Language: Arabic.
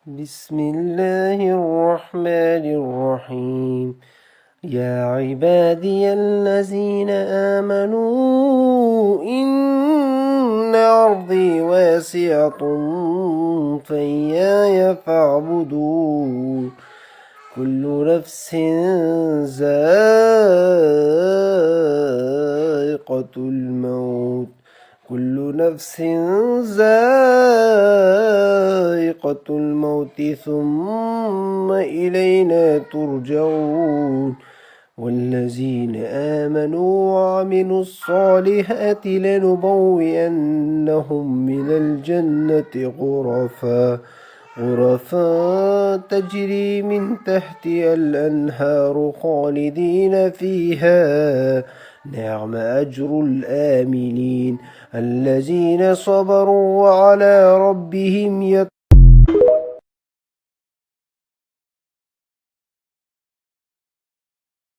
بسم الله الرحمن الرحيم. يا عبادي الذين آمنوا إن أرضي واسعة فإياي فاعبدون. كل نفس ذائقة الموت ثم إلينا ترجعون. والذين آمنوا وعملوا الصالحات لنبوئنهم من الجنة غرفا تجري من تحتها الأنهار خالدين فيها. نعم أجر الآمنين الذين صبروا وعلى ربهم يتوكلون.